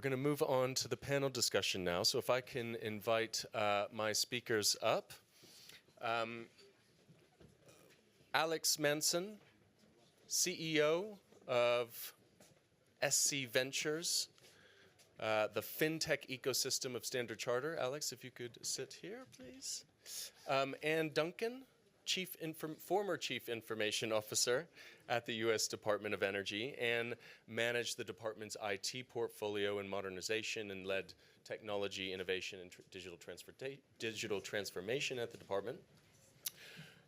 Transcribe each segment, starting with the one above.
going to move on to the panel discussion now. So if I can invite my speakers up. Alex Manson, CEO of SC Ventures, the fintech ecosystem of Standard Chartered. Alex, if you could sit here, please. Ann Duncan, former Chief Information Officer at the U.S. Department of Energy, and managed the department's IT portfolio and modernization and led technology, innovation, and digital transformation at the department.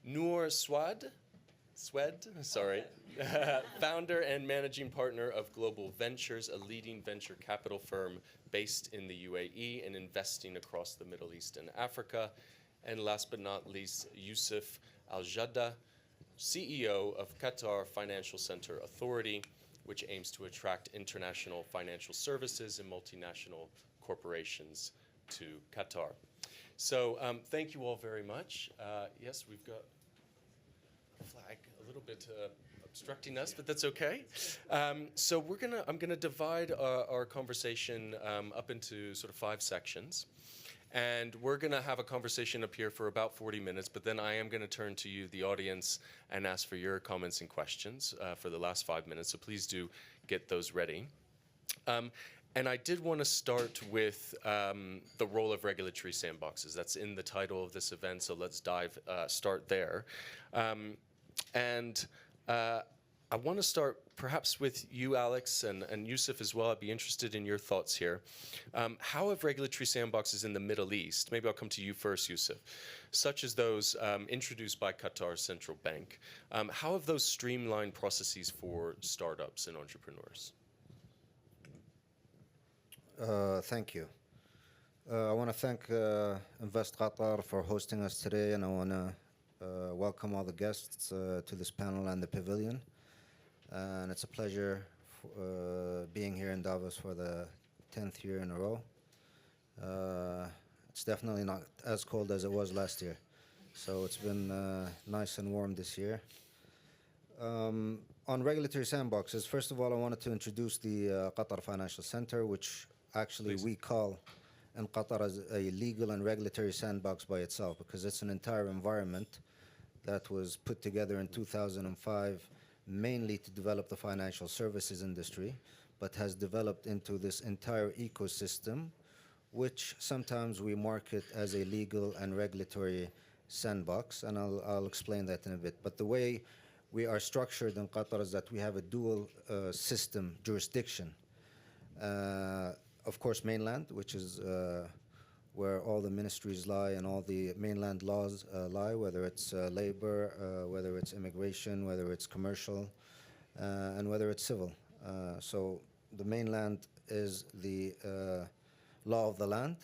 Noor Swed, founder and managing partner of Global Ventures, a leading venture capital firm based in the UAE and investing across the Middle East and Africa. And last but not least, Yousuf Al-Jaida, CEO of Qatar Financial Centre Authority, which aims to attract international financial services and multinational corporations to Qatar. So thank you all very much. Yes, we've got a flag a little bit obstructing us, but that's okay. So I'm gonna divide our conversation up into sort of 5 sections. And we're going to have a conversation up here for about 40 minutes, but then I am going to turn to you, the audience, and ask for your comments and questions for the last 5 minutes. So please do get those ready. And I did want to start with the role of regulatory sandboxes. That's in the title of this event, so let's start there. I want to start perhaps with you, Alex, and Yousuf as well. I'd be interested in your thoughts here. How have regulatory sandboxes in the Middle East, maybe I'll come to you first, Yousuf, such as those introduced by Qatar's central bank, how have those streamlined processes for startups and entrepreneurs? Thank you. I want to thank Invest Qatar for hosting us today, and I want to welcome all the guests to this panel and the pavilion. And it's a pleasure being here in Davos for the 10th year in a row. It's definitely not as cold as it was last year. So it's been nice and warm this year. On regulatory sandboxes, first of all, I wanted to introduce the Qatar Financial Centre, which actually we call in Qatar as a legal and regulatory sandbox by itself, because it's an entire environment that was put together in 2005 mainly to develop the financial services industry, but has developed into this entire ecosystem, which sometimes we market as a legal and regulatory sandbox, and I'll explain that in a bit. But the way we are structured in Qatar is that we have a dual system jurisdiction. Of course, mainland, which is where all the ministries lie and all the mainland laws lie, whether it's labor, whether it's immigration, whether it's commercial, and whether it's civil. So the mainland is the law of the land.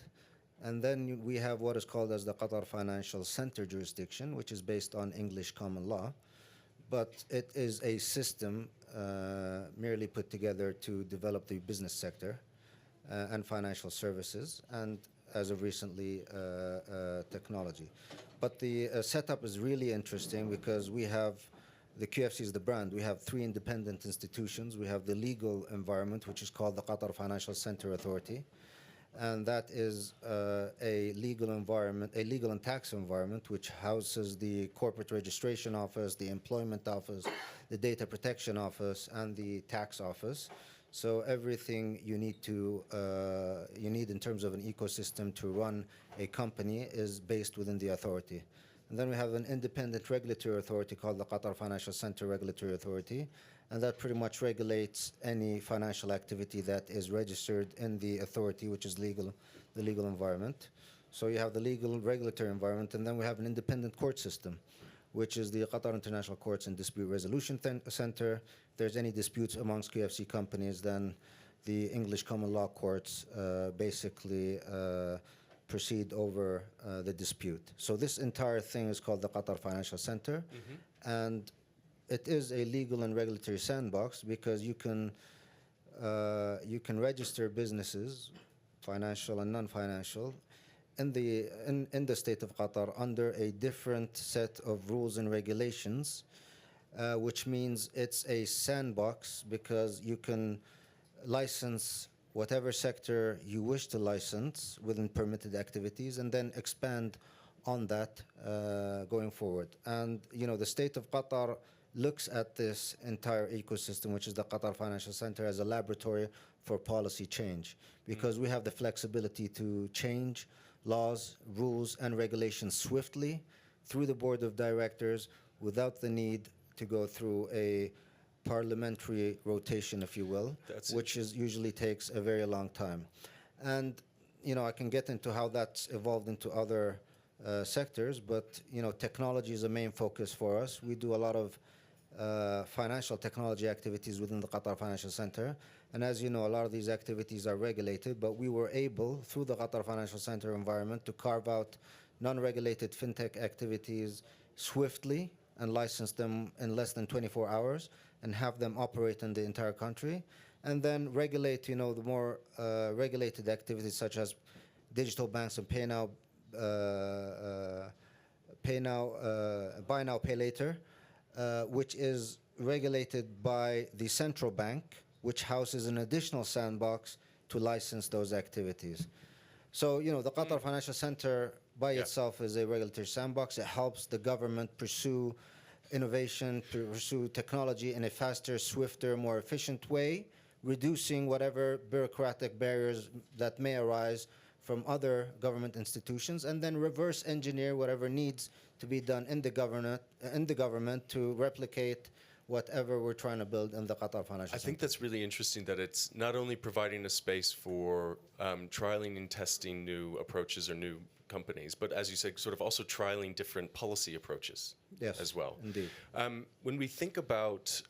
And then we have what is called as the Qatar Financial Centre jurisdiction, which is based on English common law. But it is a system merely put together to develop the business sector and financial services, and as of recently, technology. But the setup is really interesting because we have, the QFC is the brand. We have 3 independent institutions. We have the legal environment, which is called the Qatar Financial Centre Authority. And that is a legal environment, a legal and tax environment, which houses the corporate registration office, the employment office, the data protection office, and the tax office. So everything you need in terms of an ecosystem to run a company is based within the authority. And then we have an independent regulatory authority called the Qatar Financial Centre Regulatory Authority, and that pretty much regulates any financial activity that is registered in the authority, which is legal, the legal environment. So you have the legal regulatory environment, and then we have an independent court system, which is the Qatar International Courts and Dispute Resolution Center. If there's any disputes amongst QFC companies, then the English common law courts basically proceed over the dispute. So this entire thing is called the Qatar Financial Center, and it is a legal and regulatory sandbox because you can register businesses, financial and non-financial, in the state of Qatar under a different set of rules and regulations, which means it's a sandbox because you can license whatever sector you wish to license within permitted activities, and then expand on that going forward. And the state of Qatar looks at this entire ecosystem, which is the Qatar Financial Centre, as a laboratory for policy change, because we have the flexibility to change laws, rules, and regulations swiftly through the board of directors without the need to go through a parliamentary rotation, if you will, which usually takes a very long time. And I can get into how that's evolved into other sectors, but technology is a main focus for us. We do a lot of financial technology activities within the Qatar Financial Centre, and as you know, a lot of these activities are regulated, but we were able, through the Qatar Financial Centre environment, to carve out non-regulated fintech activities swiftly and license them in less than 24 hours and have them operate in the entire country, and then regulate, the more regulated activities such as digital banks and buy now, pay later, which is regulated by the central bank, which houses an additional sandbox to license those activities. So, the Qatar Financial Centre by itself is a regulatory sandbox. It helps the government pursue innovation, pursue technology in a faster, swifter, more efficient way, reducing whatever bureaucratic barriers that may arise from other government institutions, and then reverse engineer whatever needs to be done in the government to replicate whatever we're trying to build in the Qatar Financial Centre. I think that's really interesting that it's not only providing a space for trialing and testing new approaches or new companies, but as you said, sort of also trialing different policy approaches as well. Indeed. When we think about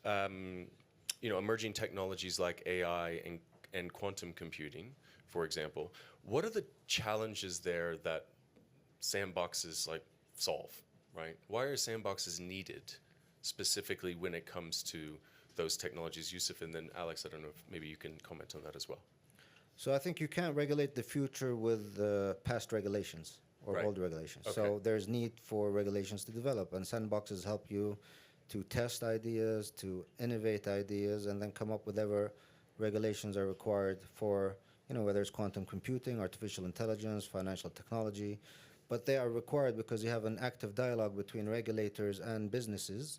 emerging technologies like AI and quantum computing, for example, what are the challenges there that sandboxes solve, right? Why are sandboxes needed specifically when it comes to those technologies? Yousuf, and then Alex, I don't know if maybe you can comment on that as well. So I think you can't regulate the future with past regulations or old regulations. Okay. So there's need for regulations to develop, and sandboxes help you to test ideas, to innovate ideas, and then come up with whatever regulations are required for, whether it's quantum computing, artificial intelligence, financial technology. But they are required because you have an active dialogue between regulators and businesses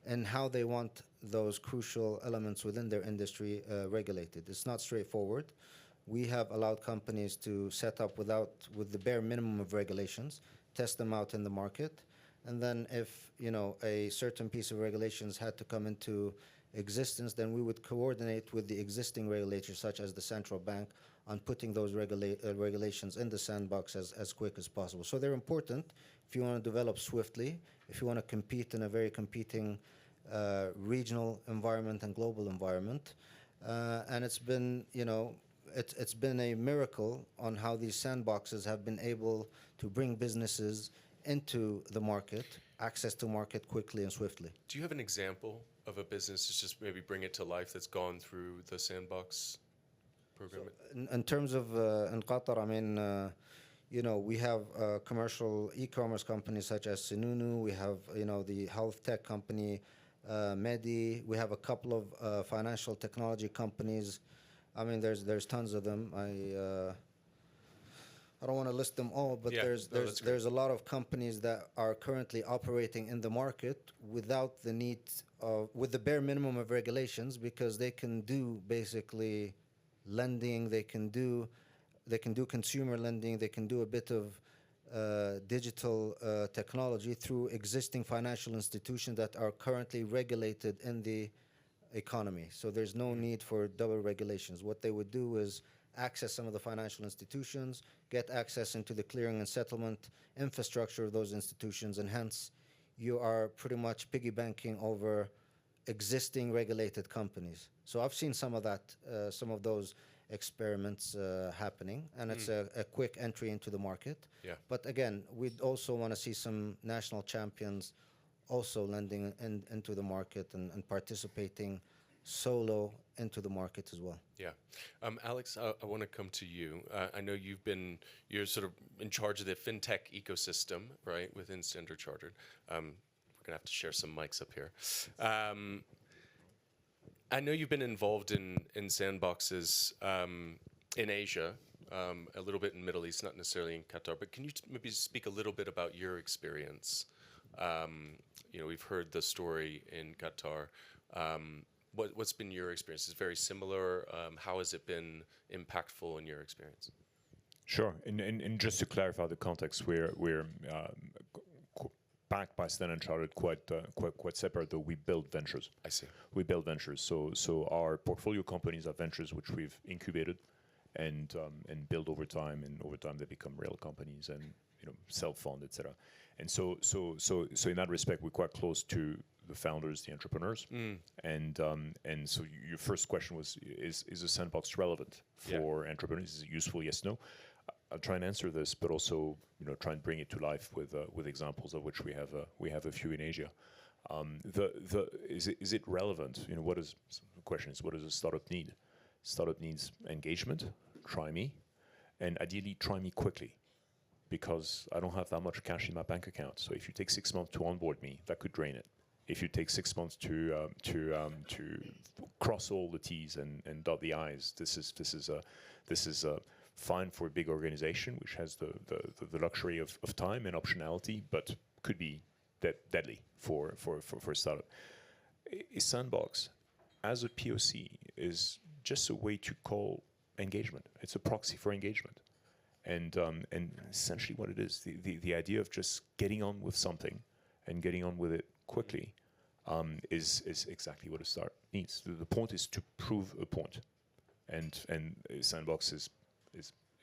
and how they want those crucial elements within their industry regulated. It's not straightforward. We have allowed companies to set up with the bare minimum of regulations, test them out in the market, and then if a certain piece of regulations had to come into existence, then we would coordinate with the existing regulators, such as the central bank, on putting those regulations in the sandbox as quick as possible. So they're important if you want to develop swiftly, if you want to compete in a very competing regional environment and global environment. And it's been, it's been a miracle on how these sandboxes have been able to bring businesses into the market, access to market quickly and swiftly. Do you have an example of a business, just maybe bring it to life, that's gone through the sandbox program? So in terms of in Qatar, I mean, we have commercial e-commerce companies such as Sununu. We have, the health tech company Medi. We have a couple of financial technology companies. I mean, there's tons of them. I don't want to list them all, but there's a lot of companies that are currently operating in the market without the need of, with the bare minimum of regulations, because they can do basically lending, they can do consumer lending, they can do a bit of digital technology through existing financial institutions that are currently regulated in the economy. So there's no need for double regulations. What they would do is access some of the financial institutions, get access into the clearing and settlement infrastructure of those institutions, and hence you are pretty much piggy banking over existing regulated companies. So I've seen some of that, some of those experiments happening, and it's a quick entry into the market. Yeah. But again, we'd also want to see some national champions also lending into the market and participating solo into the market as well. Yeah. Alex, I want to come to you. I know you're sort of in charge of the fintech ecosystem, right, within Standard Chartered. We're going to have to share some mics up here. I know you've been involved in sandboxes in Asia, a little bit in Middle East, not necessarily in Qatar, but can you maybe speak a little bit about your experience? We've heard the story in Qatar. What's been your experience? Is it very similar? How has it been impactful in your experience? Sure, and just to clarify the context, we're backed by Standard Chartered, quite separate. Though we build ventures. I see. We build ventures. So our portfolio companies are ventures which we've incubated and build over time, and over time they become real companies and self-fund, etc. And so in that respect, we're quite close to the founders, the entrepreneurs. And so your first question was, is a sandbox relevant for entrepreneurs? Is it useful? Yes, no. I'll try and answer this, but also try and bring it to life with examples, of which we have a few in Asia. Is it relevant? The question is, what does a startup need? Startup needs engagement. Try me, and ideally try me quickly, because I don't have that much cash in my bank account. So if you take 6 months to onboard me, that could drain it. If you take 6 months to cross all the T's and dot the I's, this is fine for a big organization which has the luxury of time and optionality, but could be deadly for a startup. A sandbox, as a POC, is just a way to call engagement. It's a proxy for engagement. And essentially what it is, the idea of just getting on with something and getting on with it quickly is exactly what a startup needs. The point is to prove a point. And a sandbox is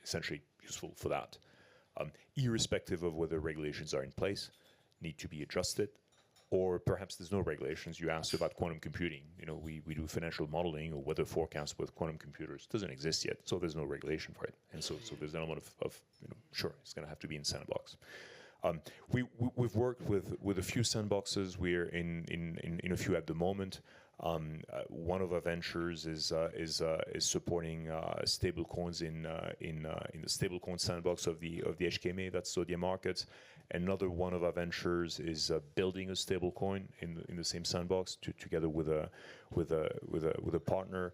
essentially useful for that. Irrespective of whether regulations are in place, need to be adjusted, or perhaps there's no regulations. You asked about quantum computing. We do financial modeling or weather forecasts with quantum computers. It doesn't exist yet, so there's no regulation for it. And so there's an element of sure, it's going to have to be in sandbox. We've worked with a few sandboxes. We're in a few at the moment. One of our ventures is supporting stable coins in the stable coin sandbox of the HKMA, that's Zodiac Markets. Another one of our ventures is building a stable coin in the same sandbox together with a partner.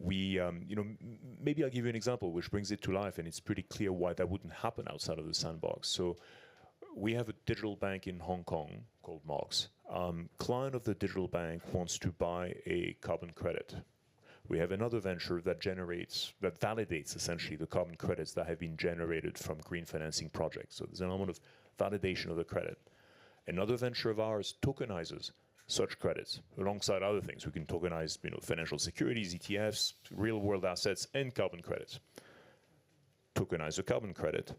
Maybe I'll give you an example which brings it to life, and it's pretty clear why that wouldn't happen outside of the sandbox. So we have a digital bank in Hong Kong called Mox. Client of the digital bank wants to buy a carbon credit. We have another venture that validates essentially the carbon credits that have been generated from green financing projects. So there's an element of validation of the credit. Another venture of ours tokenizes such credits alongside other things. We can tokenize financial securities, ETFs, real world assets, and carbon credits. Tokenize a carbon credit.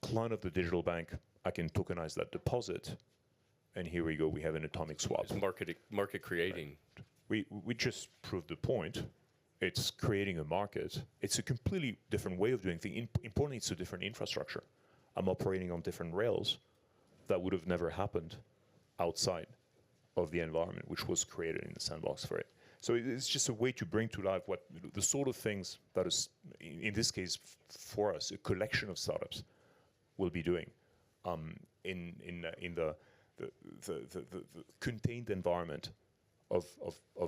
Client of the digital bank, I can tokenize that deposit, and here we go, we have an atomic swap. It's market creating. Right. We just proved the point. It's creating a market. It's a completely different way of doing things. Importantly, it's a different infrastructure. I'm operating on different rails that would have never happened outside of the environment which was created in the sandbox for it. So it's just a way to bring to life what the sort of things that is, in this case, for us, a collection of startups will be doing in the contained environment of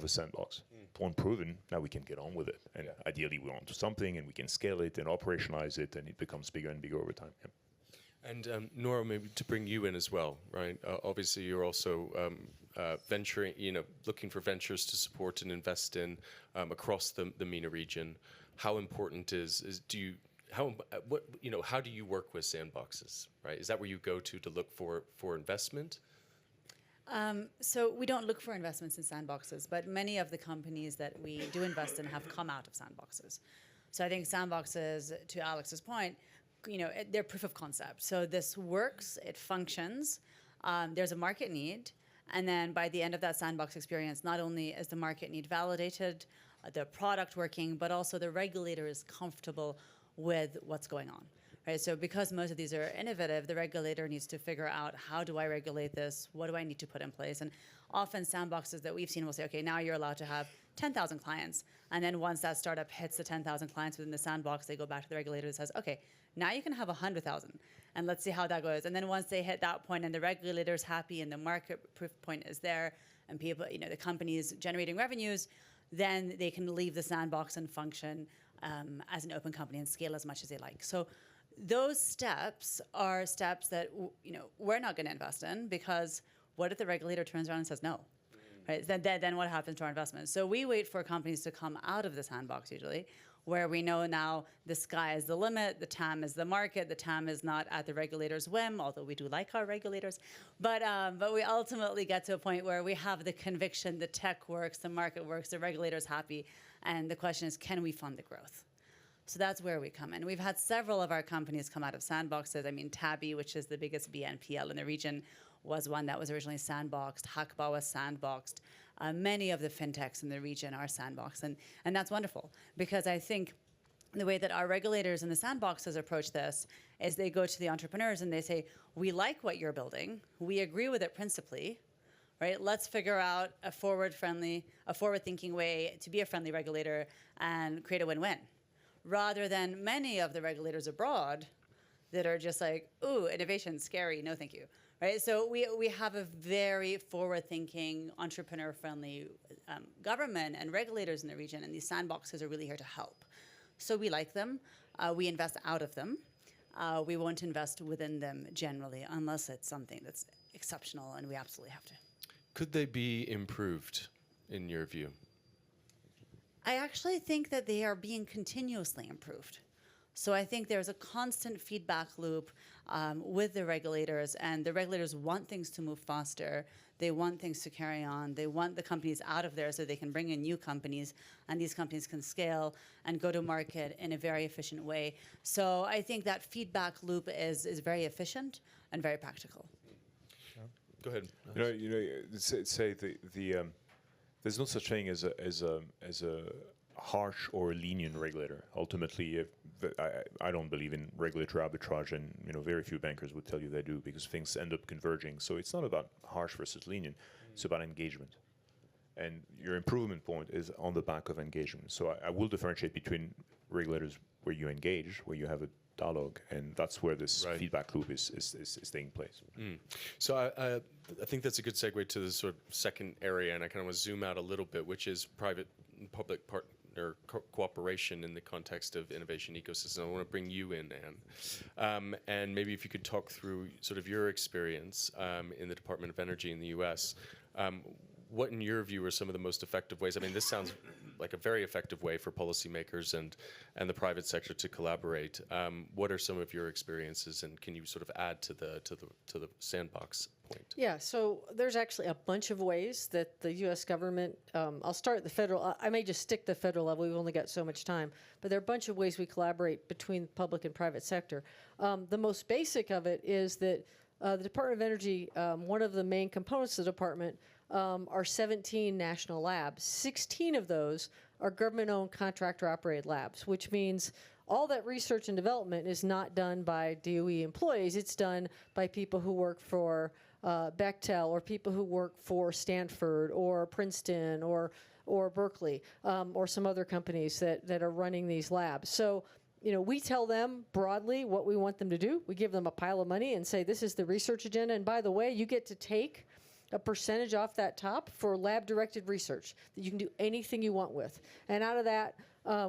a sandbox. Unproven, now we can get on with it. And ideally we're onto something and we can scale it and operationalize it, and it becomes bigger and bigger over time. Yeah. And Nora, maybe to bring you in as well, right? Obviously you're also venturing, looking for ventures to support and invest in across the MENA region. How important how do you work with sandboxes, right? Is that where you go to look for investment? So we don't look for investments in sandboxes, but many of the companies that we do invest in have come out of sandboxes. So I think sandboxes, to Alex's point, they're proof of concept. So this works, it functions, there's a market need, and then by the end of that sandbox experience, not only is the market need validated, the product working, but also the regulator is comfortable with what's going on. Right, so because most of these are innovative, the regulator needs to figure out, how do I regulate this? What do I need to put in place? And often sandboxes that we've seen will say, okay, now you're allowed to have 10,000 clients. And then once that startup hits the 10,000 clients within the sandbox, they go back to the regulator and says, okay, now you can have 100,000. and let's see how that goes. And then once they hit that point and the regulator's happy and the market proof point is there and people, the company is generating revenues, then they can leave the sandbox and function as an open company and scale as much as they like. So those steps are steps that we're not going to invest in, because what if the regulator turns around and says no? Right? Then what happens to our investments? So we wait for companies to come out of the sandbox usually, where we know now the sky is the limit, the TAM is the market, the TAM is not at the regulator's whim, although we do like our regulators. But we ultimately get to a point where we have the conviction the tech works, the market works, the regulator's happy, and the question is, can we fund the growth? So that's where we come in. We've had several of our companies come out of sandboxes. I mean, Tabby, which is the biggest BNPL in the region, was one that was originally sandboxed. Hakba was sandboxed. Many of the fintechs in the region are sandboxed. And that's wonderful, because I think the way that our regulators in the sandboxes approach this is they go to the entrepreneurs and they say, we like what you're building. We agree with it principally. Right? Let's figure out a forward-thinking way to be a friendly regulator and create a win-win, rather than many of the regulators abroad that are just like, ooh, innovation, scary, no thank you. Right? So we have a very forward-thinking, entrepreneur-friendly government and regulators in the region, and these sandboxes are really here to help. So we like them. We invest out of them. We won't invest within them generally, unless it's something that's exceptional and we absolutely have to. Could they be improved, in your view? I actually think that they are being continuously improved. So I think there's a constant feedback loop with the regulators, and the regulators want things to move faster. They want things to carry on. They want the companies out of there so they can bring in new companies, and these companies can scale and go to market in a very efficient way. So I think that feedback loop is very efficient and very practical. Go ahead. Say there's no such thing as a harsh or lenient regulator. Ultimately, I don't believe in regulatory arbitrage, and very few bankers would tell you they do, because things end up converging. So it's not about harsh versus lenient; it's about engagement. And your improvement point is on the back of engagement. So I will differentiate between regulators where you engage, where you have a dialogue, and that's where this feedback loop is taking place. So I think that's a good segue to the sort of second area, and I kind of want to zoom out a little bit, which is private and public partner cooperation in the context of innovation ecosystem. I want to bring you in, Anne, and maybe if you could talk through sort of your experience in the Department of Energy in the U.S. What, in your view, are some of the most effective ways? I mean, this sounds like a very effective way for policymakers and the private sector to collaborate. What are some of your experiences, and can you sort of add to the sandbox point? Yeah, so there's actually a bunch of ways that the U.S. government, I'll start at the federal, I may just stick to the federal level, we've only got so much time, but there are a bunch of ways we collaborate between public and private sector. The most basic of it is that the Department of Energy, one of the main components of the department, are 17 national labs. 16 of those are government-owned contractor-operated labs, which means all that research and development is not done by DOE employees. It's done by people who work for Bechtel, or people who work for Stanford or Princeton or Berkeley, or some other companies that are running these labs. So we tell them broadly what we want them to do. We give them a pile of money and say, this is the research agenda, and by the way, you get to take a percentage off that top for lab-directed research that you can do anything you want with. And out of that,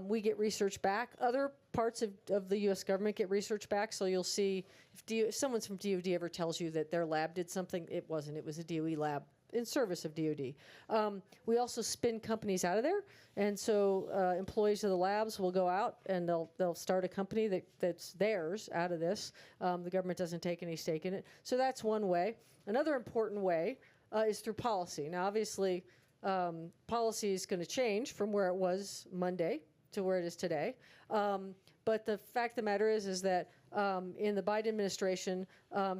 we get research back. Other parts of the U.S. government get research back. So you'll see if someone from DOD ever tells you that their lab did something, it wasn't. It was a DOE lab in service of DOD. We also spin companies out of there. And so employees of the labs will go out and they'll start a company that's theirs out of this. The government doesn't take any stake in it. So that's one way. Another important way is through policy. Now, obviously, policy is going to change from where it was Monday to where it is today. But the fact of the matter is that in the Biden administration,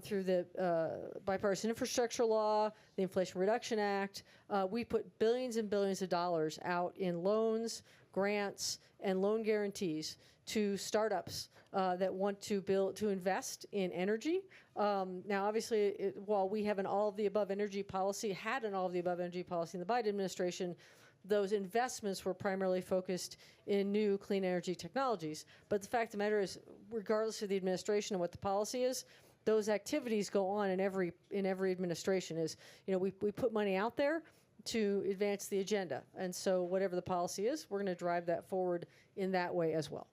through the bipartisan infrastructure law, the Inflation Reduction Act, we put billions and billions of dollars out in loans, grants, and loan guarantees to startups that want to invest in energy. Now, obviously, while we have an all-of-the-above energy policy, in the Biden administration, those investments were primarily focused in new clean energy technologies. But the fact of the matter is, regardless of the administration and what the policy is, those activities go on in every administration. Is, you know, we put money out there to advance the agenda, and so whatever the policy is, we're going to drive that forward in that way as well.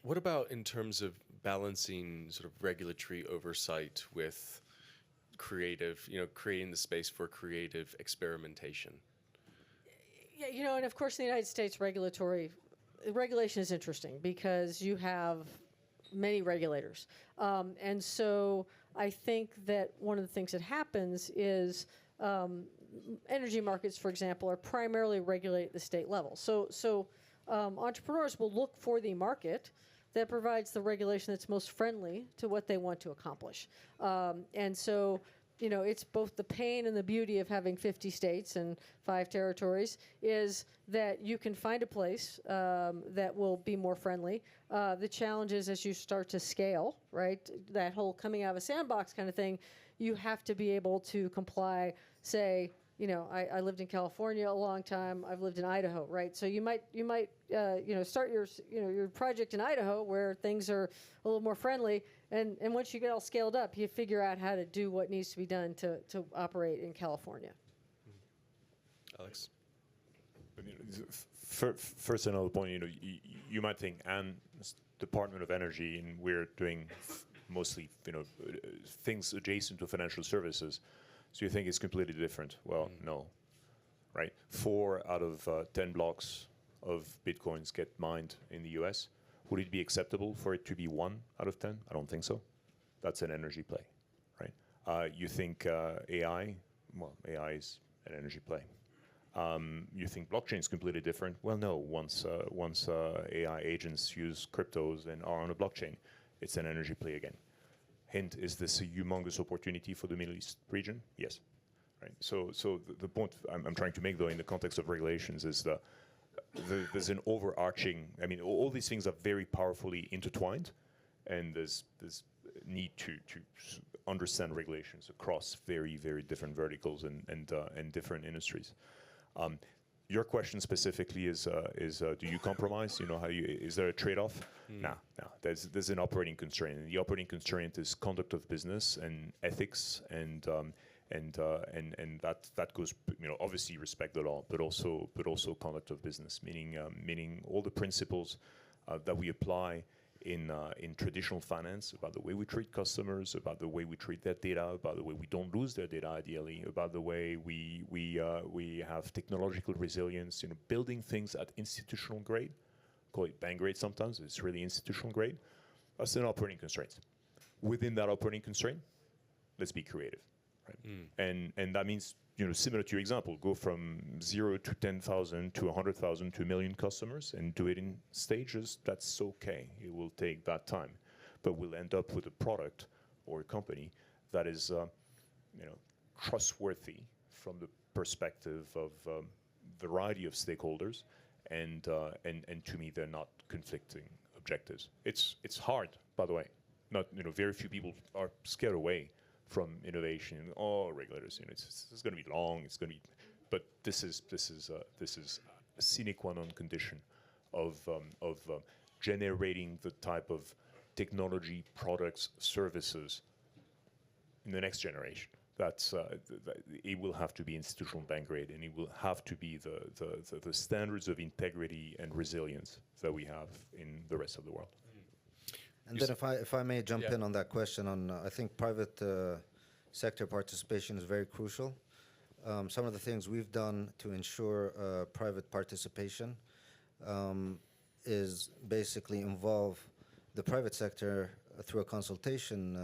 What about in terms of balancing sort of regulatory oversight with creative, you know, creating the space for creative experimentation? Yeah, you know, and of course, in the United States, regulation is interesting because you have many regulators, and so I think that one of the things that happens is energy markets, for example, are primarily regulated at the state level. So entrepreneurs will look for the market that provides the regulation that's most friendly to what they want to accomplish. And so, you know, it's both the pain and the beauty of having 50 states and 5 territories is that you can find a place that will be more friendly. The challenge is as you start to scale, right, that whole coming out of a sandbox kind of thing, you have to be able to comply, say, you know, I lived in California a long time. I've lived in Idaho, right? So you might you know, start your project in Idaho where things are a little more friendly, and once you get all scaled up, you figure out how to do what needs to be done to operate in California. Alex? First, another point. You know, you might think, and Department of Energy, and we're doing mostly, you know, things adjacent to financial services. So you think it's completely different? Well, no, right? 4 out of 10 blocks of Bitcoins get mined in the US. Would it be acceptable for it to be 1 out of 10? I don't think so. That's an energy play, right? You think AI? Well, AI is an energy play. You think blockchain is completely different? Well, no. Once AI agents use cryptos and are on a blockchain, it's an energy play again. Hint, is this a humongous opportunity for the Middle East region? Yes. Right. So the point I'm trying to make, though, in the context of regulations, is there's an overarching. I mean, all these things are very powerfully intertwined, and there's need to understand regulations across very, very different verticals and different industries. Your question specifically is do you compromise? You know, is there a trade-off? No. There's an operating constraint, and the operating constraint is conduct of business and ethics, and that goes, you know, obviously respect the law, but also conduct of business, meaning all the principles that we apply in traditional finance about the way we treat customers, about the way we treat their data, about the way we don't lose their data ideally, about the way we have technological resilience, you know, building things at institutional grade, call it bank grade sometimes, it's really institutional grade. That's an operating constraint. Within that operating constraint, let's be creative, right? And that means, you know, similar to your example, go from 0 to 10,000 to 100,000 to 1 million customers and do it in stages. That's okay. It will take that time, but we'll end up with a product or a company that is, you know, trustworthy from the perspective of variety of stakeholders, and to me, they're not conflicting objectives. It's hard, by the way. Not, you know, very few people are scared away from innovation. Oh, regulators, you know, it's going to be long. It's going to be, but this is a sine qua non condition of generating the type of technology, products, services in the next generation. That's it will have to be institutional bank grade, and it will have to be the standards of integrity and resilience that we have in the rest of the world. And then if I may jump in on that question, I think private sector participation is very crucial. Some of the things we've done to ensure private participation is basically involve the private sector through a consultation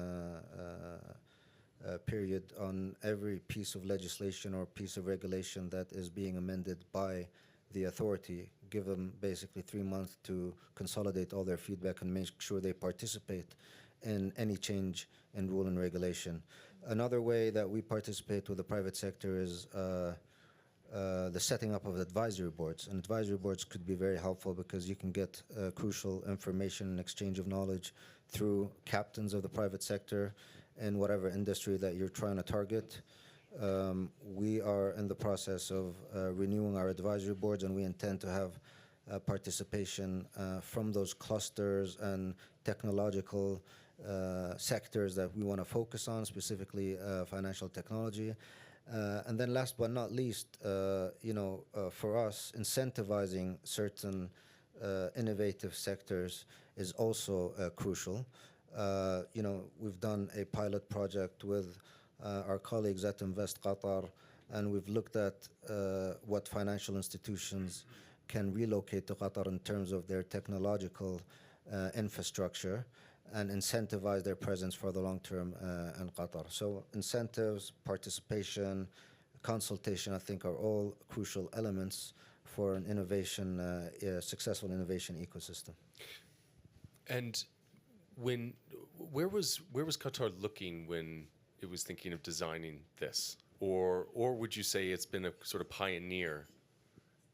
period on every piece of legislation or piece of regulation that is being amended by the authority. Give them basically 3 months to consolidate all their feedback and make sure they participate in any change in rule and regulation. Another way that we participate with the private sector is the setting up of advisory boards. And advisory boards could be very helpful because you can get crucial information and exchange of knowledge through captains of the private sector in whatever industry that you're trying to target. We are in the process of renewing our advisory boards, and we intend to have participation from those clusters and technological sectors that we want to focus on, specifically financial technology. And then last but not least, for us, incentivizing certain innovative sectors is also crucial. We've done a pilot project with our colleagues at Invest Qatar, and we've looked at what financial institutions can relocate to Qatar in terms of their technological infrastructure and incentivize their presence for the long term in Qatar. So incentives, participation, consultation, I think, are all crucial elements for an innovation, successful innovation ecosystem. And where was Qatar looking when it was thinking of designing this, or would you say it's been a sort of pioneer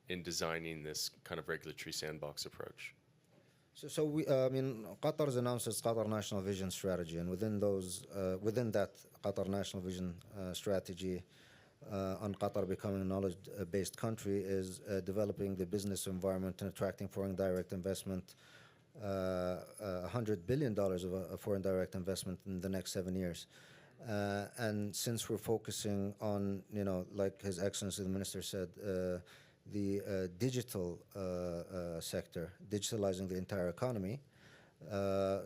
in designing this kind of regulatory sandbox approach? So Qatar's announced its Qatar National Vision strategy, and within that Qatar National Vision strategy, on Qatar becoming a knowledge-based country, is developing the business environment and attracting foreign direct investment, $100 billion of foreign direct investment in the next 7 years. And since we're focusing on, like His Excellency the Minister said, the digital sector, digitalizing the entire economy,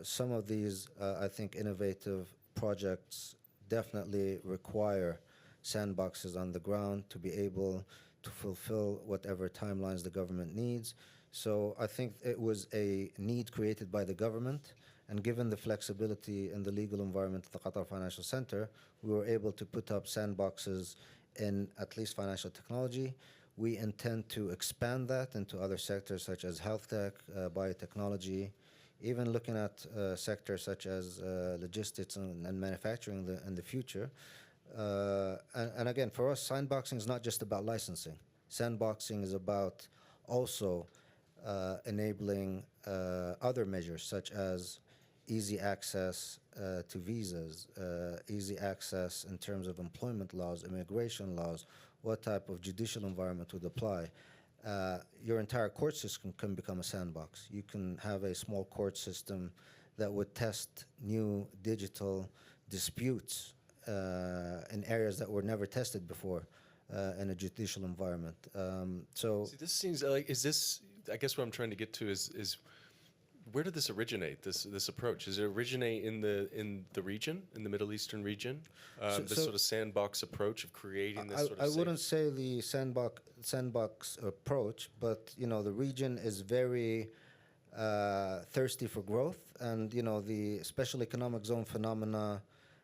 some of these, I think, innovative projects definitely require sandboxes on the ground to be able to fulfill whatever timelines the government needs. So I think it was a need created by the government, and given the flexibility in the legal environment of the Qatar Financial Centre, we were able to put up sandboxes in at least financial technology. We intend to expand that into other sectors such as health tech, biotechnology, even looking at sectors such as logistics and manufacturing in the future. And again, for us, sandboxing is not just about licensing. Sandboxing is about also enabling other measures such as easy access to visas, easy access in terms of employment laws, immigration laws, what type of judicial environment would apply. Your entire court system can become a sandbox. You can have a small court system that would test new digital disputes in areas that were never tested before in a judicial environment. See, this seems like, I guess what I'm trying to get to is where did this originate, this approach? Does it originate in the region, in the Middle Eastern region? This sort of sandbox approach of creating this sort of I wouldn't say the sandbox approach, but the region is very thirsty for growth, and the special economic zone phenomena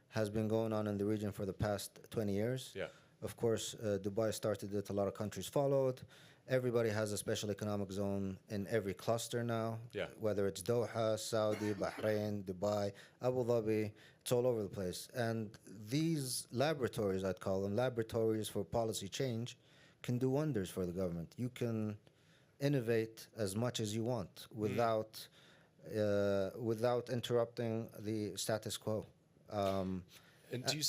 has been going on in the region for the past 20 years. Yeah. Of course, Dubai started it, a lot of countries followed. Everybody has a special economic zone in every cluster now, Yeah. whether it's Doha, Saudi, Bahrain, Dubai, Abu Dhabi, it's all over the place. And these laboratories, I'd call them, laboratories for policy change, can do wonders for the government. You can innovate as much as you want without interrupting the status quo. And do you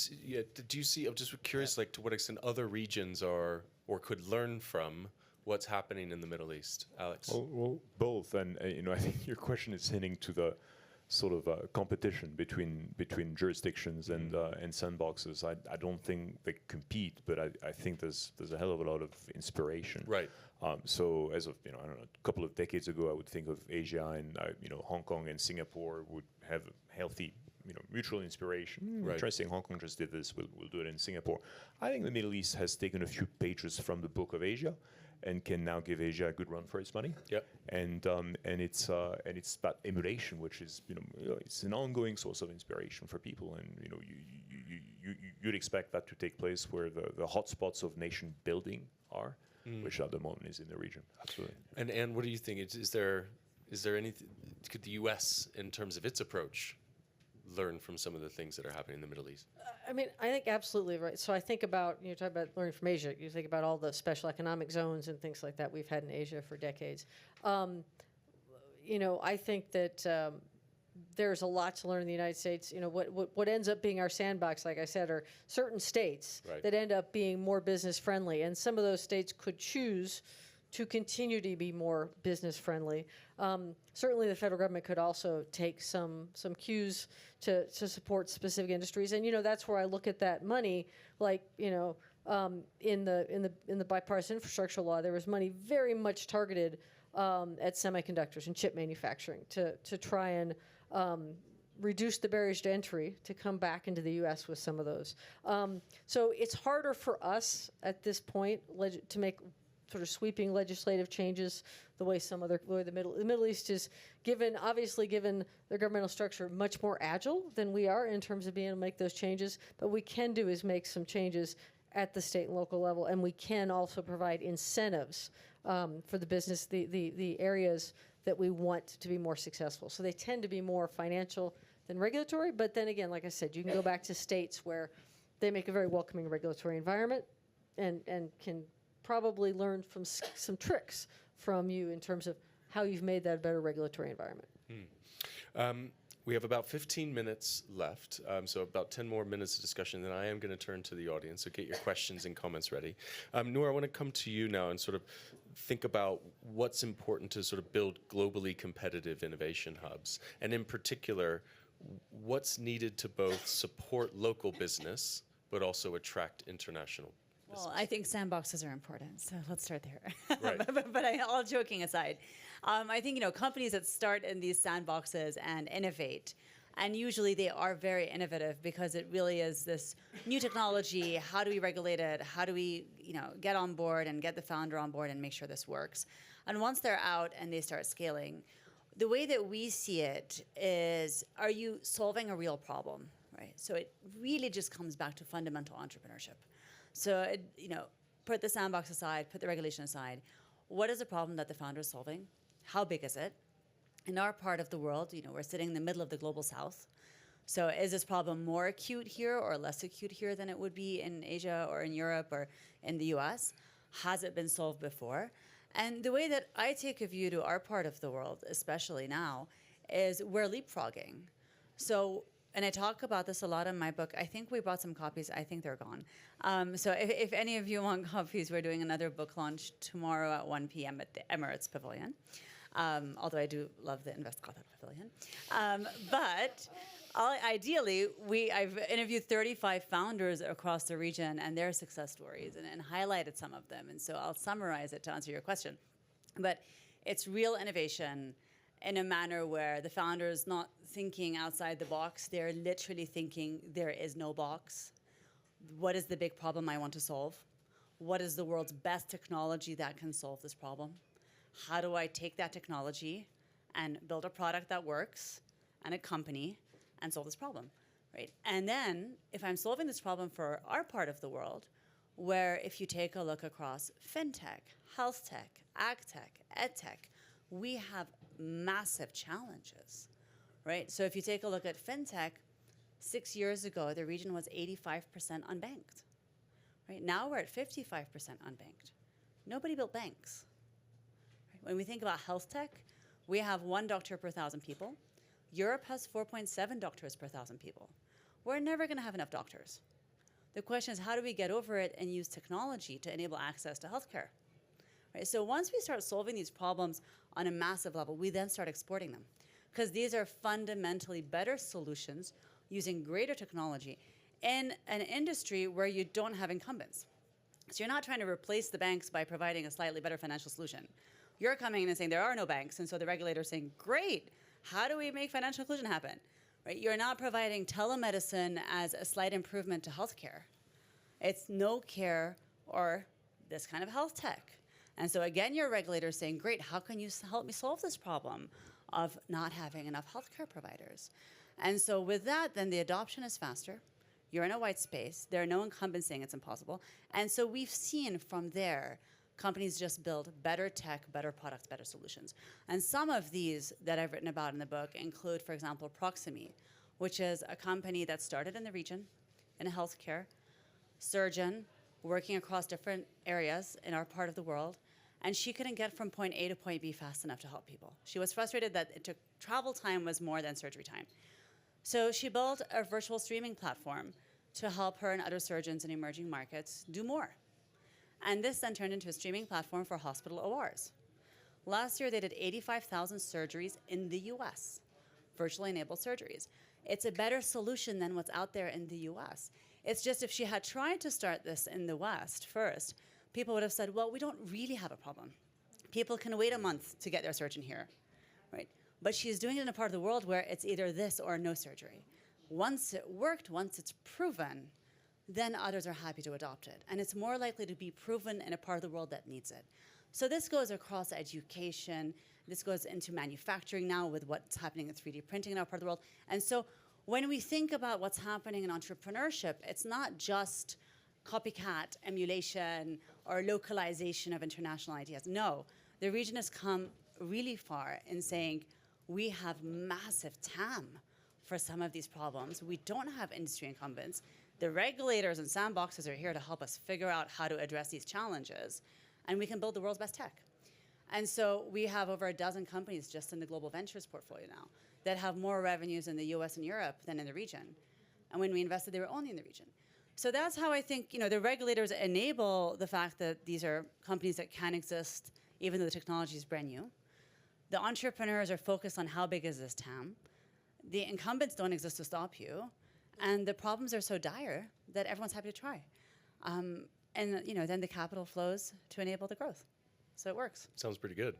see, I'm just curious, like, to what extent other regions are or could learn from what's happening in the Middle East, Alex? Well, both, and I think your question is hinting to the sort of competition between jurisdictions and sandboxes. I don't think they compete, but I think there's a hell of a lot of inspiration. Right. So as of I don't know, a couple of decades ago, I would think of Asia and Hong Kong and Singapore would have a healthy mutual inspiration. Right. Interesting. Hong Kong just did this. We'll do it in Singapore. I think the Middle East has taken a few pages from the book of Asia, and can now give Asia a good run for its money. Yep. And it's about emulation, which is it's an ongoing source of inspiration for people, and you'd expect that to take place where the hotspots of nation building are, which at the moment is in the region. Absolutely. And Anne, what do you think? Is there anything? Could the U.S. in terms of its approach learn from some of the things that are happening in the Middle East? I mean, I think absolutely right. So I think about, you talk about learning from Asia. You think about all the special economic zones and things like that we've had in Asia for decades. I think that there's a lot to learn in the United States. You know, what ends up being our sandbox, like I said, are certain states Right. that end up being more business friendly, and some of those states could choose to continue to be more business friendly. Certainly, the federal government could also take some cues to support specific industries, and you know that's where I look at that money. Like in the bipartisan infrastructure law, there was money very much targeted at semiconductors and chip manufacturing to try and reduce the barriers to entry to come back into the U.S. with some of those. So it's harder for us at this point to make sort of sweeping legislative changes the way the Middle East is given their governmental structure much more agile than we are in terms of being able to make those changes. But what we can do is make some changes at the state and local level, and we can also provide incentives for the business, the areas that we want to be more successful. So they tend to be more financial than regulatory, but then again, like I said, you can go back to states where they make a very welcoming regulatory environment and can probably learn from some tricks from you in terms of how you've made that a better regulatory environment. We have about 15 minutes left, so about 10 more minutes of discussion, then I am going to turn to the audience, so get your questions and comments ready. Noor, I want to come to you now and sort of think about what's important to sort of build globally competitive innovation hubs, and in particular, what's needed to both support local business but also attract international business. Well, I think sandboxes are important, so let's start there. Right. but all joking aside, I think companies that start in these sandboxes and innovate, and usually they are very innovative because it really is this new technology. How do we regulate it? How do we get on board and get the founder on board and make sure this works? And once they're out and they start scaling, the way that we see it is, are you solving a real problem, right? So it really just comes back to fundamental entrepreneurship. So, put the sandbox aside, put the regulation aside. What is the problem that the founder is solving? How big is it? In our part of the world, we're sitting in the middle of the global south. So is this problem more acute here or less acute here than it would be in Asia or in Europe or in the US? Has it been solved before? And the way that I take a view to our part of the world, especially now, is we're leapfrogging. So, and I talk about this a lot in my book. I think we brought some copies. I think they're gone. So if any of you want copies, we're doing another book launch tomorrow at 1 p.m. at the Emirates Pavilion. Although I do love the Invest Qatar Pavilion. But ideally, I've interviewed 35 founders across the region and their success stories and highlighted some of them. And so I'll summarize it to answer your question. But it's real innovation in a manner where the founder is not thinking outside the box. They're literally thinking there is no box. What is the big problem I want to solve? What is the world's best technology that can solve this problem? How do I take that technology and build a product that works and a company and solve this problem, right? And then if I'm solving this problem for our part of the world, where if you take a look across fintech, health tech, ag tech, ed tech, we have massive challenges, right? So if you take a look at fintech, 6 years ago, the region was 85% unbanked, right? Now we're at 55% unbanked. Nobody built banks. When we think about health tech, we have 1 doctor per 1,000 people. Europe has 4.7 doctors per 1,000 people. We're never going to have enough doctors. The question is, how do we get over it and use technology to enable access to healthcare? Right? So once we start solving these problems on a massive level, we then start exporting them, because these are fundamentally better solutions using greater technology in an industry where you don't have incumbents. So you're not trying to replace the banks by providing a slightly better financial solution. You're coming in and saying there are no banks, and so the regulator is saying, great, how do we make financial inclusion happen? Right? You're not providing telemedicine as a slight improvement to healthcare. It's no care or this kind of health tech. And so again, your regulator is saying, great, how can you help me solve this problem of not having enough healthcare providers? And so with that, then the adoption is faster. You're in a white space. There are no incumbents saying it's impossible. And so we've seen from there companies just build better tech, better products, better solutions. And some of these that I've written about in the book include, for example, Proximie, which is a company that started in the region in healthcare, surgeon, working across different areas in our part of the world, and she couldn't get from point A to point B fast enough to help people. She was frustrated that it took travel time was more than surgery time. So she built a virtual streaming platform to help her and other surgeons in emerging markets do more. And this then turned into a streaming platform for hospital ORs. Last year, they did 85,000 surgeries in the US, virtually enabled surgeries. It's a better solution than what's out there in the US. It's just if she had tried to start this in the West first, people would have said, well, we don't really have a problem. People can wait a month to get their surgeon here, right? But she's doing it in a part of the world where it's either this or no surgery. Once it worked, once it's proven, then others are happy to adopt it. And it's more likely to be proven in a part of the world that needs it. So this goes across education. This goes into manufacturing now with what's happening in 3D printing in our part of the world. And so when we think about what's happening in entrepreneurship, it's not just copycat, emulation, or localization of international ideas. No, the region has come really far in saying we have massive TAM for some of these problems. We don't have industry incumbents. The regulators and sandboxes are here to help us figure out how to address these challenges, and we can build the world's best tech. And so we have over a dozen companies just in the global ventures portfolio now that have more revenues in the US and Europe than in the region. And when we invested, they were only in the region. So that's how I think, the regulators enable the fact that these are companies that can exist even though the technology is brand new. The entrepreneurs are focused on how big is this TAM. The incumbents don't exist to stop you. And the problems are so dire that everyone's happy to try. And then the capital flows to enable the growth. So it works. Sounds pretty good.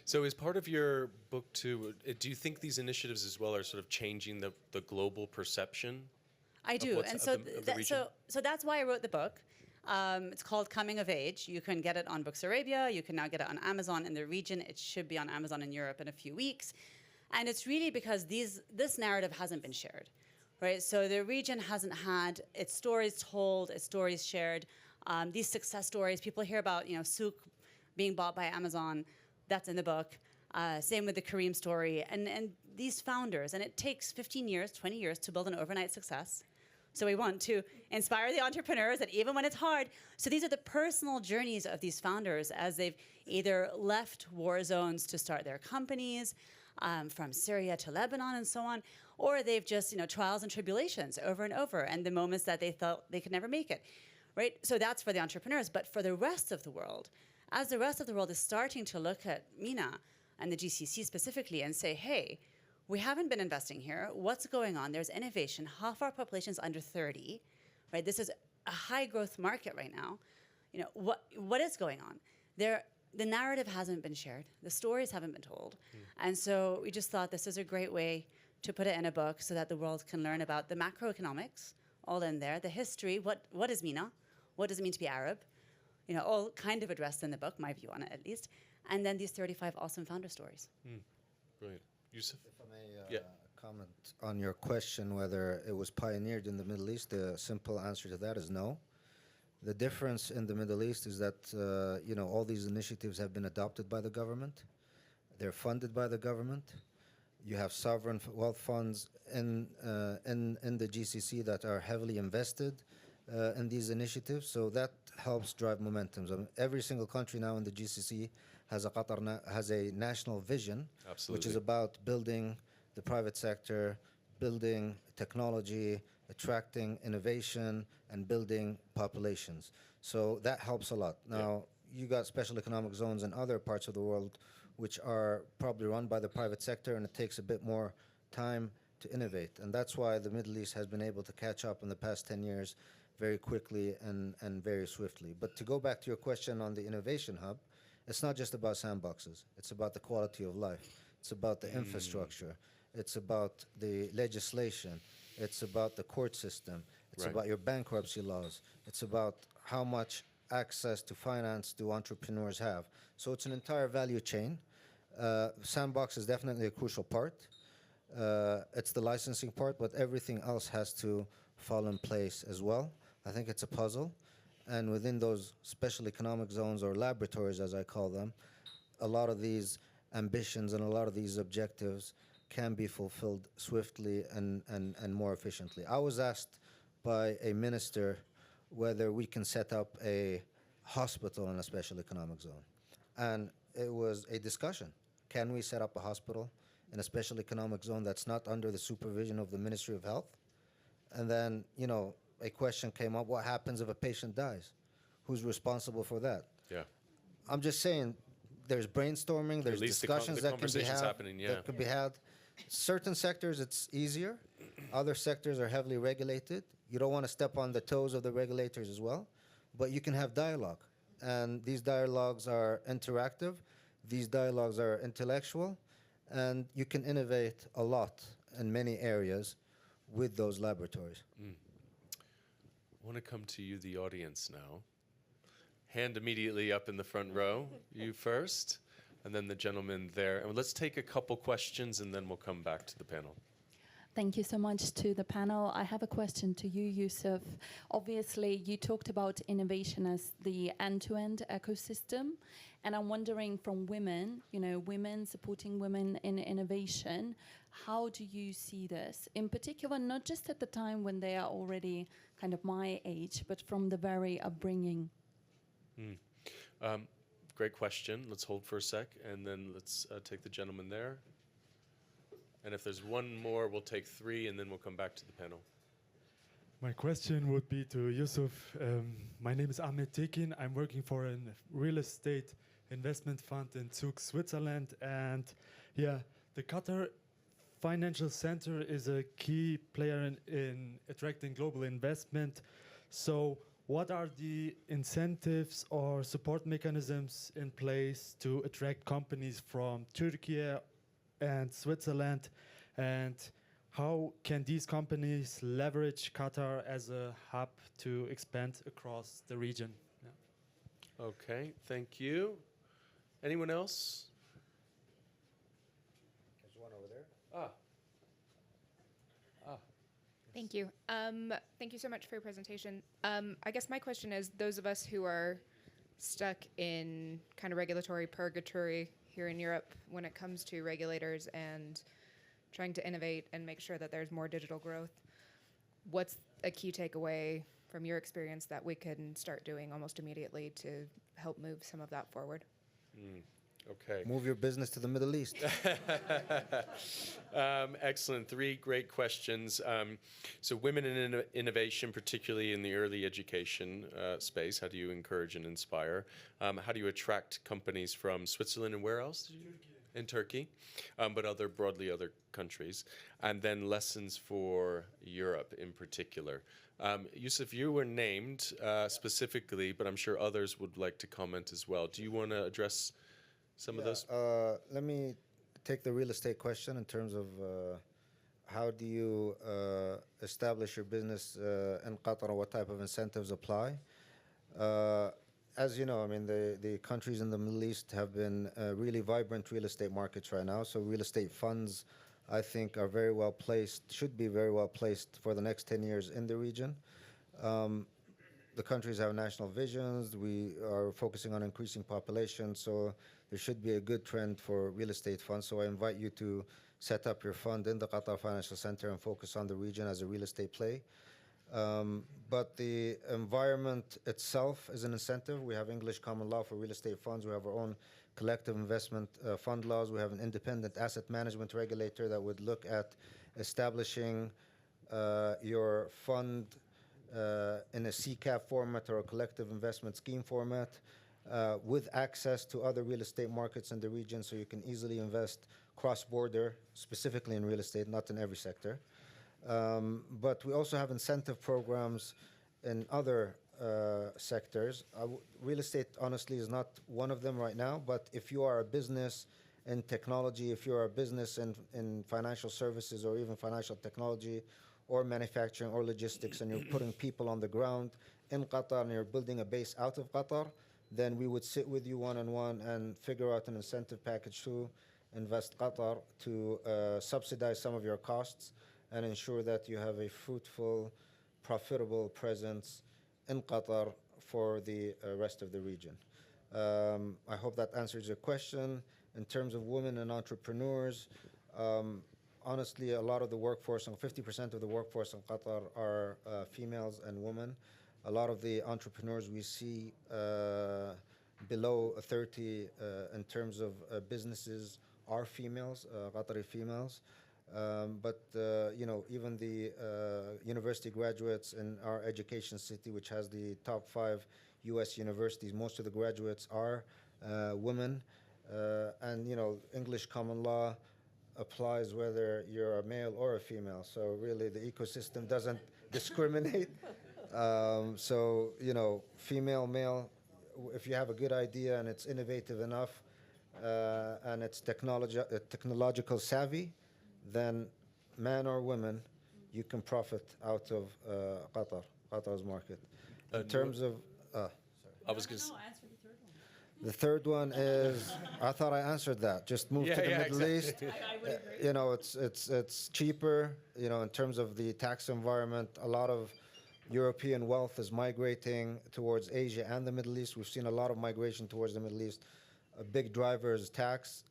So as part of your book too, do you think these initiatives as well are sort of changing the global perception? I do. And so, so that's why I wrote the book. It's called Coming of Age. You can get it on Books Arabia. You can now get it on Amazon in the region. It should be on Amazon in Europe in a few weeks. And it's really because this narrative hasn't been shared, right? So the region hasn't had its stories told, its stories shared. These success stories, people hear about, Souk being bought by Amazon. That's in the book. Same with the Kareem story. And these founders, and it takes 15 years, 20 years to build an overnight success. So we want to inspire the entrepreneurs that even when it's hard. So these are the personal journeys of these founders as they've either left war zones to start their companies, from Syria to Lebanon and so on, or they've just, trials and tribulations over and over, and the moments that they thought they could never make it, right? So that's for the entrepreneurs. But for the rest of the world, as the rest of the world is starting to look at MENA and the GCC specifically and say, hey, we haven't been investing here. What's going on? There's innovation. Half our population is under 30, right? This is a high growth market right now. What is going on? The narrative hasn't been shared. The stories haven't been told. And so we just thought this is a great way to put it in a book so that the world can learn about the macroeconomics, all in there, the history, what is MENA? What does it mean to be Arab? All kind of addressed in the book, my view on it at least. And then these 35 awesome founder stories. Brilliant. Yousuf? If I may comment on your question whether it was pioneered in the Middle East, the simple answer to that is no. The difference in the Middle East is that all these initiatives have been adopted by the government. They're funded by the government. You have sovereign wealth funds in the GCC that are heavily invested in these initiatives. So that helps drive momentum. So every single country now in the GCC has a national vision, which is about building the private sector, building technology, attracting innovation, and building populations. So that helps a lot. Now, you got special economic zones in other parts of the world which are probably run by the private sector, and it takes a bit more time to innovate. And that's why the Middle East has been able to catch up in the past 10 years very quickly and very swiftly. But to go back to your question on the Innovation Hub, it's not just about sandboxes. It's about the quality of life. It's about the infrastructure. It's about the legislation. It's about the court system. It's about your bankruptcy laws. It's about how much access to finance do entrepreneurs have. So it's an entire value chain. Sandbox is definitely a crucial part. It's the licensing part, but everything else has to fall in place as well. I think it's a puzzle. And within those special economic zones, or laboratories as I call them, a lot of these ambitions and a lot of these objectives can be fulfilled swiftly and more efficiently. I was asked by a minister whether we can set up a hospital in a special economic zone. And it was a discussion. Can we set up a hospital in a special economic zone that's not under the supervision of the Ministry of Health? And then, a question came up, what happens if a patient dies? Who's responsible for that? Yeah. I'm just saying, there's brainstorming, there's At least discussions the that can be conversation's had. happening, yeah. That could be had. Certain sectors, it's easier. Other sectors are heavily regulated. You don't want to step on the toes of the regulators as well, but you can have dialogue. And these dialogues are interactive. These dialogues are intellectual. And you can innovate a lot in many areas with those laboratories. I want to come to you, the audience, now. Hand immediately up in the front row. You first, and then the gentleman there. And let's take a couple questions, and then we'll come back to the panel. Thank you so much to the panel. I have a question to you, Yousuf. Obviously, you talked about innovation as the end-to-end ecosystem. And I'm wondering from women, women supporting women in innovation, how do you see this? In particular, not just at the time when they are already kind of my age, but from the very upbringing. Great question. Let's hold for a sec, and then let's take the gentleman there. And if there's one more, we'll take three, and then we'll come back to the panel. My question would be to Yousuf. My name is Ahmed Tekin. I'm working for a real estate investment fund in Zug, Switzerland. And the Qatar Financial Centre is a key player in attracting global investment. So what are the incentives or support mechanisms in place to attract companies from Turkey and Switzerland, and how can these companies leverage Qatar as a hub to expand across the region? Yeah. Okay, thank you. Anyone else? There's one over there. Thank you. Thank you so much for your presentation. I guess my question is, those of us who are stuck in kind of regulatory purgatory here in Europe when it comes to regulators and trying to innovate and make sure that there's more digital growth, what's a key takeaway from your experience that we can start doing almost immediately to help move some of that forward? Okay. Move your business to the Middle East. Excellent. Three great questions. So women in innovation, particularly in the early education space, how do you encourage and inspire? How do you attract companies from Switzerland and where else? In Turkey, but broadly other countries. And then lessons for Europe in particular. Yousuf, you were named specifically, but I'm sure others would like to comment as well. Do you want to address some of those? Let me take the real estate question in terms of how do you establish your business in Qatar, or what type of incentives apply. As you know, I mean, the countries in the Middle East have been really vibrant real estate markets right now. So real estate funds, I think, are very well placed, should be very well placed for the next 10 years in the region. The countries have national visions. We are focusing on increasing population, so there should be a good trend for real estate funds. So I invite you to set up your fund in the Qatar Financial Centre and focus on the region as a real estate play. But the environment itself is an incentive. We have English common law for real estate funds. We have our own collective investment fund laws. We have an independent asset management regulator that would look at establishing your fund in a CCAP format or a collective investment scheme format with access to other real estate markets in the region, so you can easily invest cross-border, specifically in real estate, not in every sector. But we also have incentive programs in other sectors. Real estate, honestly, is not one of them right now, but if you are a business in technology, if you're a business in financial services or even financial technology or manufacturing or logistics, and you're putting people on the ground in Qatar and you're building a base out of Qatar, then we would sit with you one-on-one and figure out an incentive package to Invest Qatar to subsidize some of your costs and ensure that you have a fruitful, profitable presence in Qatar for the rest of the region. I hope that answers your question. In terms of women and entrepreneurs, honestly, a lot of the workforce, 50% of the workforce in Qatar are females and women. A lot of the entrepreneurs we see below 30 in terms of businesses are females, Qatari females. But even the university graduates in our education city, which has the top 5 U.S. universities, most of the graduates are women. And English common law applies whether you're a male or a female. So really, the ecosystem doesn't discriminate. Female, male. If you have a good idea and it's innovative enough, and it's technological savvy, then man or woman, you can profit out of Qatar's market. In terms of, I was going to. the third one is, I thought I answered that. Just move to the Middle East. It's cheaper. In terms of the tax environment, a lot of European wealth is migrating towards Asia and the Middle East. We've seen a lot of migration towards the Middle East. A big driver is tax.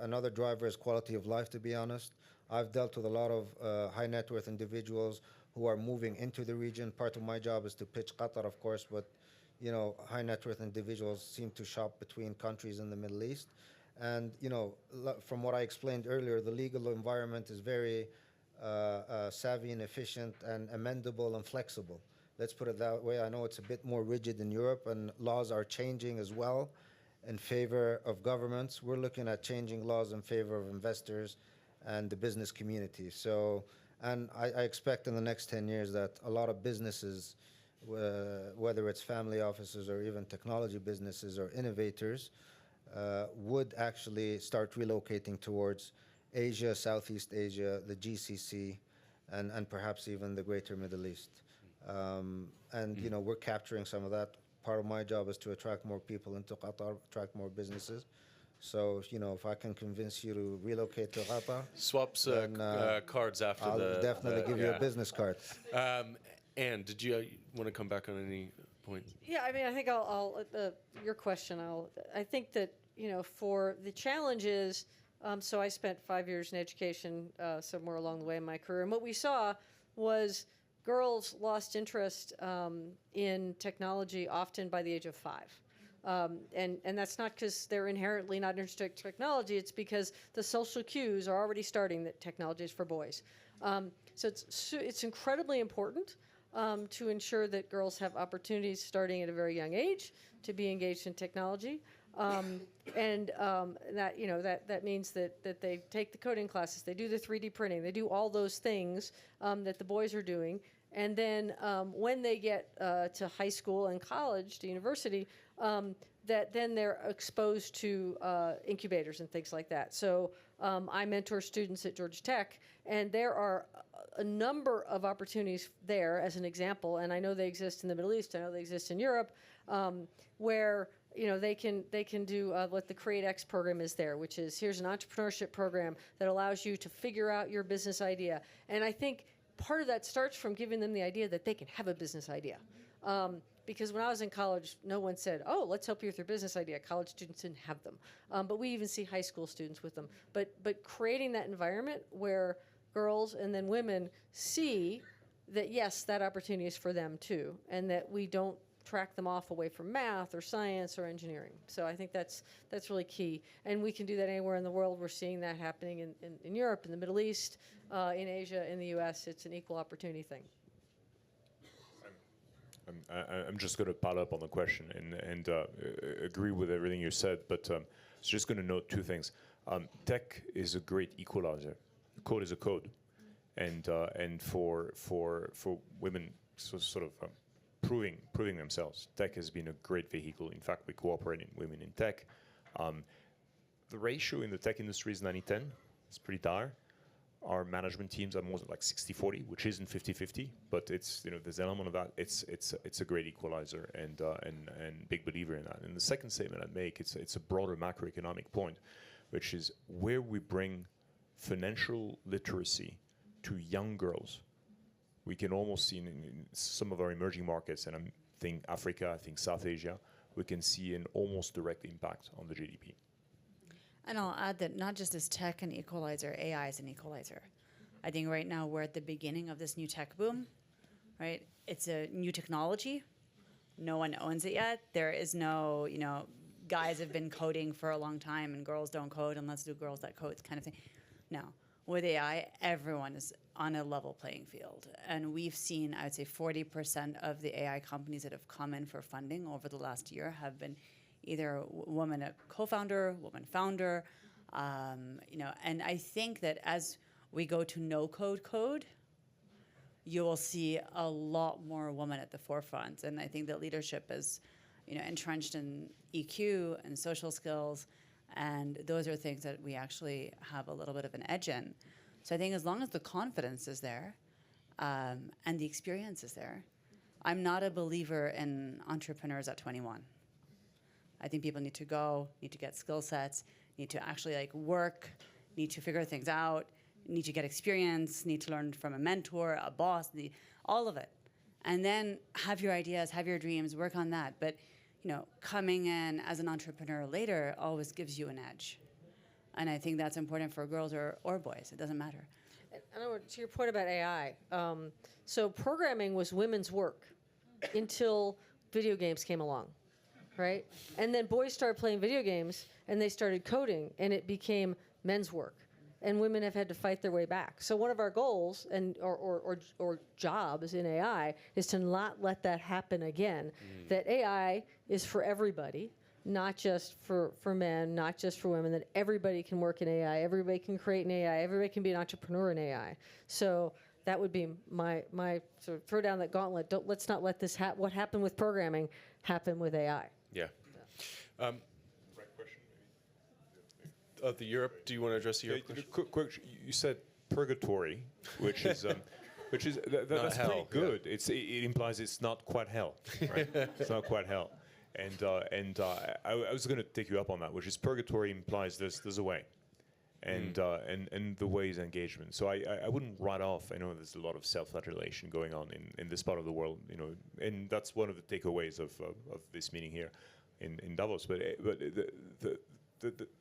Another driver is quality of life, to be honest. I've dealt with a lot of high net worth individuals who are moving into the region. Part of my job is to pitch Qatar, of course, but high net worth individuals seem to shop between countries in the Middle East. And, from what I explained earlier, the legal environment is very savvy and efficient and amendable and flexible. Let's put it that way. I know it's a bit more rigid in Europe, and laws are changing as well in favor of governments. We're looking at changing laws in favor of investors and the business community. And I expect in the next 10 years that a lot of businesses, whether it's family offices or even technology businesses or innovators, would actually start relocating towards Asia, Southeast Asia, the GCC, and perhaps even the greater Middle East. We're capturing some of that. Part of my job is to attract more people into Qatar, attract more businesses. So, if I can convince you to relocate to Qatar, Swaps cards after I'll definitely give you a business card. Anne, did you want to come back on any points? Yeah, I mean, I think your question, I think that, for the challenges, so I spent 5 years in education somewhere along the way in my career, and what we saw was girls lost interest in technology often by the age of 5. And that's not because they're inherently not interested in technology. It's because the social cues are already starting that technology is for boys. So it's incredibly important to ensure that girls have opportunities starting at a very young age to be engaged in technology. That means that they take the coding classes, they do the 3D printing, they do all those things that the boys are doing. And then when they get to high school and college, to university, that then they're exposed to incubators and things like that. So I mentor students at Georgia Tech, and there are a number of opportunities there, as an example, and I know they exist in the Middle East, I know they exist in Europe, where they can do what the CreateX program is there, which is here's an entrepreneurship program that allows you to figure out your business idea. And I think part of that starts from giving them the idea that they can have a business idea. Because when I was in college, no one said, oh, let's help you with your business idea. College students didn't have them. But we even see high school students with them. But creating that environment where girls and then women see that, yes, that opportunity is for them too, and that we don't track them off away from math or science or engineering. So I think that's really key. And we can do that anywhere in the world. We're seeing that happening in Europe, in the Middle East, in Asia, in the US. It's an equal opportunity thing. I'm just going to pile up on the question and agree with everything you said, but just going to note two things. Tech is a great equalizer. Code is a code, and for women, sort of proving themselves, tech has been a great vehicle. In fact, we cooperate in women in tech. The ratio in the tech industry is 90-10. It's pretty dire. Our management teams are more like 60-40, which isn't 50-50, but it's there's an element of that. It's a great equalizer, and big believer in that. And the second statement I'd make, it's a broader macroeconomic point, which is where we bring financial literacy to young girls. We can almost see in some of our emerging markets, and I think Africa, I think South Asia, we can see an almost direct impact on the GDP. And I'll add that not just as tech an equalizer, AI is an equalizer. I think right now we're at the beginning of this new tech boom, right? It's a new technology. No one owns it yet. There is no, guys have been coding for a long time and girls don't code and let's do girls that code kind of thing. No. With AI, everyone is on a level playing field. And we've seen, I would say 40% of the AI companies that have come in for funding over the last year have been either woman co-founder, woman founder, and I think that as we go to no-code code, you will see a lot more women at the forefront. And I think that leadership is, entrenched in EQ and social skills, and those are things that we actually have a little bit of an edge in. So I think as long as the confidence is there and the experience is there, I'm not a believer in entrepreneurs at 21. I think people need to go, need to get skill sets, need to actually work, need to figure things out, need to get experience, need to learn from a mentor, a boss, all of it. And then have your ideas, have your dreams, work on that. But coming in as an entrepreneur later always gives you an edge. And I think that's important for girls or boys. It doesn't matter. And to your point about AI, so programming was women's work until video games came along, right? And then boys started playing video games and they started coding and it became men's work. And women have had to fight their way back. So one of our goals or jobs in AI is to not let that happen again. That AI is for everybody, not just for men, not just for women, that everybody can work in AI, everybody can create in AI, everybody can be an entrepreneur in AI. So that would be my sort of throw down that gauntlet. Let's not let this what happened with programming happen with AI. Yeah. The Europe, do you want to address the Europe question? Quick, you said purgatory, which is that's hell, pretty good. yeah. It implies it's not quite hell, right? It's not quite hell. And I was going to take you up on that, which is purgatory implies there's a way, and the way is engagement. So I wouldn't write off. I know there's a lot of self-flagellation going on in this part of the world, and that's one of the takeaways of this meeting here in Davos. But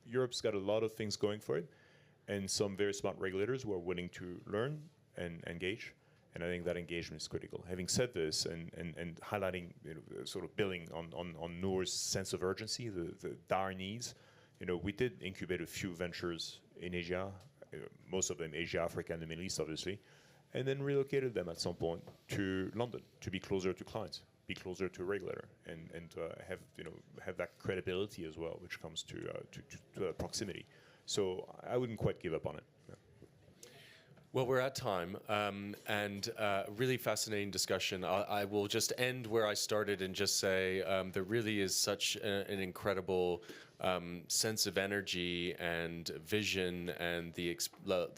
Europe's got a lot of things going for it, and some very smart regulators who are willing to learn and engage. And I think that engagement is critical. Having said this, and highlighting, sort of building on Noor's sense of urgency, the dire needs, we did incubate a few ventures in Asia, most of them Asia, Africa, and the Middle East, obviously, and then relocated them at some point to London to be closer to clients, be closer to a regulator, and have that credibility as well, which comes to proximity. So I wouldn't quite give up on it. Yeah. Well, we're at time, and really fascinating discussion. I will just end where I started and just say there really is such an incredible sense of energy and vision, and the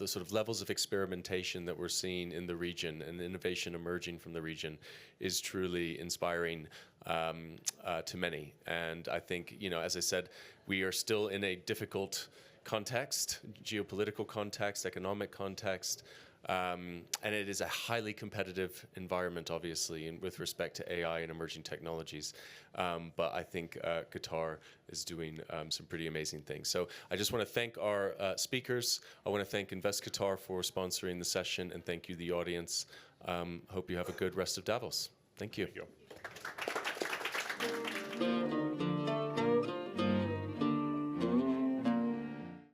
sort of levels of experimentation that we're seeing in the region and innovation emerging from the region is truly inspiring to many. And I think, as I said, we are still in a difficult context, geopolitical context, economic context, and it is a highly competitive environment, obviously, with respect to AI and emerging technologies. But I think Qatar is doing some pretty amazing things. So I just want to thank our speakers. I want to thank Invest Qatar for sponsoring the session, and thank you, the audience. Hope you have a good rest of Davos. Thank you. Thank you.